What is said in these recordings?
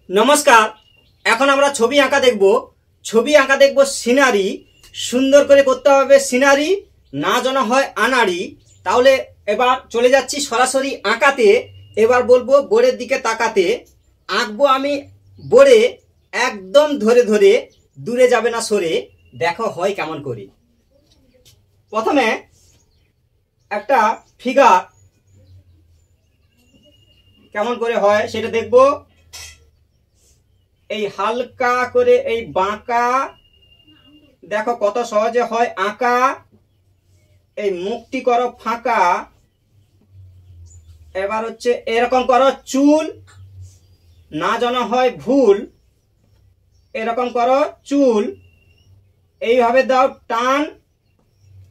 নমস্কার। এখন আমরা ছবি আঁকা দেখব সিনারি। সুন্দর করে করতে হবে সিনারি, না যেন হয় আনাড়ি। তাহলে এবার চলে যাচ্ছি সরাসরি আঁকাতে। এবার বলবো বোর্ডের দিকে তাকাতে। আঁকবো আমি বোর্ডে, একদম ধরে ধরে, দূরে যাবে না সরে। দেখো হয় কেমন করি। প্রথমে একটা ফিগার কেমন করে হয় সেটা দেখবো। এই হালকা করে এই বাঁকা, দেখো কত সহজে হয় আঁকা। এই মুখটি করো ফাঁকা। এবার হচ্ছে এরকম করো চুল, না যেন হয় ভুল। এরকম করো চুল, এইভাবে দাও টান,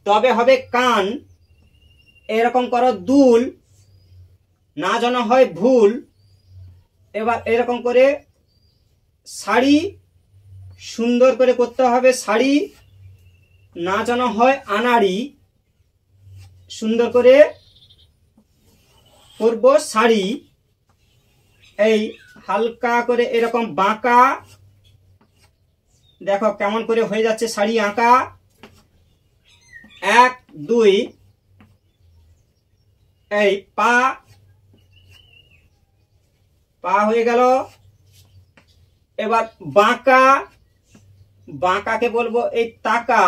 তবে হবে কান। এরকম করো দুল, না যেন হয় ভুল। এবার এরকম করে শাড়ি, সুন্দর করে করতে হবে শাড়ি, না যেন হয় আনাড়ি। সুন্দর করে করব শাড়ি। এই হালকা করে এরকম বাঁকা, দেখো কেমন করে হয়ে যাচ্ছে শাড়ি আঁকা। 1 2, এই পা পা হয়ে গেল। এবার বাঁকা, বাঁকাকে বলবো এই তাকা।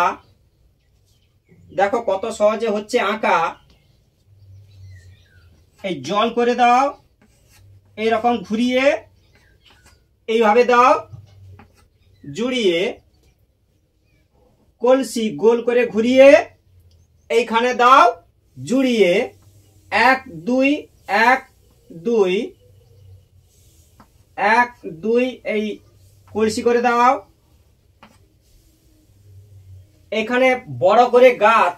দেখো কত সহজে হচ্ছে আঁকা। এই জল করে দাও, এইরকম ঘুরিয়ে এইভাবে দাও জুড়িয়ে। কলসি গোল করে ঘুরিয়ে এইখানে দাও জুড়িয়ে। 1 2 1 2 1 2, এই কলসি করে দাও। এখানে বড় করে গাছ,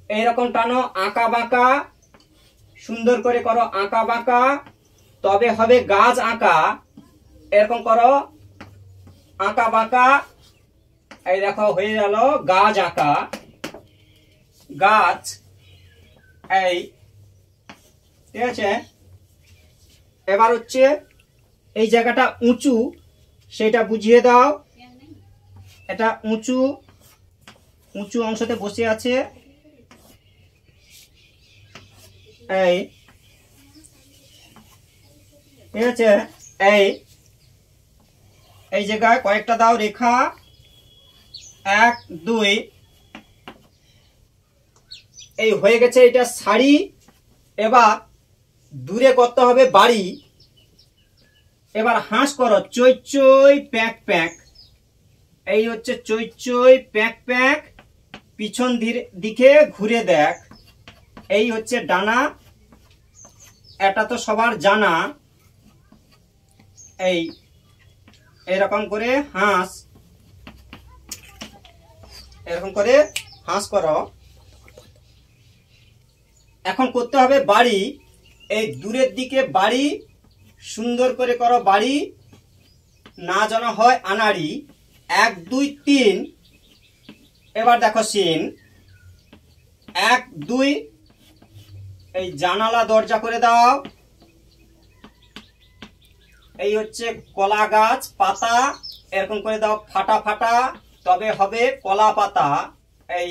এইরকম টানো আঁকা বাঁকা। সুন্দর করে করো আঁকা বাঁকা, তবে হবে গাছ আঁকা। এরকম করো আঁকা বাঁকা। এই দেখো হয়ে গেল গাছ আঁকা। গাছ, এই ঠিক আছে। এবার হচ্ছে এই জায়গাটা উঁচু, সেটা বুঝিয়ে দাও। এটা উঁচু, উঁচু অংশতে বসে আছে। এই ঠিক আছে। এই এই জায়গায় কয়েকটা দাও রেখা। 1 2, এই হয়ে গেছে এটা শাড়ি। এবার দূরে করতে হবে বাড়ি। এবার হাঁস করো চই চই প্যাক প্যাক। এই হচ্ছে চই চই প্যাক প্যাক। পিছন দিকে ঘুরে দেখ। এই হচ্ছে ডানা, এটা তো সবার জানা। এই এরকম করে হাঁস, এরকম করে হাঁস করো। এখন করতে হবে বাড়ি। এই দূরের দিকে বাড়ি, সুন্দর করে করো বাড়ি, না যেন হয় আনাড়ি। 1 2 3, এবার দেখো সিন। 1 2, এই জানালা দরজা করে দাও। এই হচ্ছে কলা গাছ পাতা, এরকম করে দাও ফাটা ফাটা, তবে হবে কলা পাতা। এই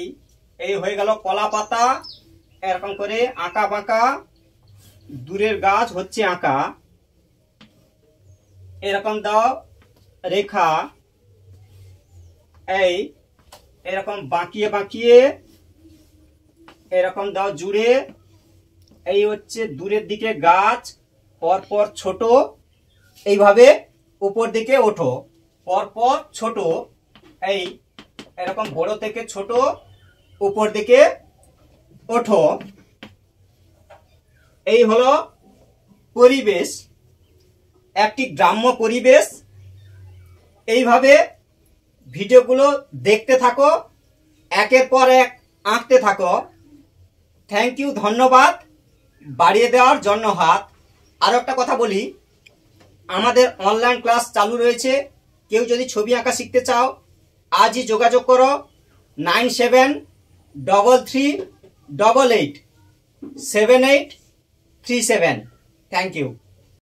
এই হয়ে গেল কলা পাতা। এরকম করে আঁকা বাঁকা, দূরের গাছ হচ্ছে আঁকা। এরকম দাও রেখা। এই এরকম বাঁকিয়ে বাঁকিয়ে এরকম দাও জুড়ে। এই হচ্ছে দূরের দিকে গাছ, পরপর ছোট। এইভাবে উপর দিকে ওঠো, পরপর ছোট। এই এরকম বড় থেকে ছোট, উপর দিকে ওঠো। এই হলো পরিবেশ, একটি গ্রাম্য পরিবেশ। এইভাবে ভিডিওগুলো দেখতে থাকো, একের পর এক আঁকতে থাকো। থ্যাংক ইউ, ধন্যবাদ বাড়িয়ে দেওয়ার জন্য হাত। আরও একটা কথা বলি, আমাদের অনলাইন ক্লাস চালু রয়েছে। কেউ যদি ছবি আঁকা শিখতে চাও, আজই যোগাযোগ করো 9733887837। Thank you.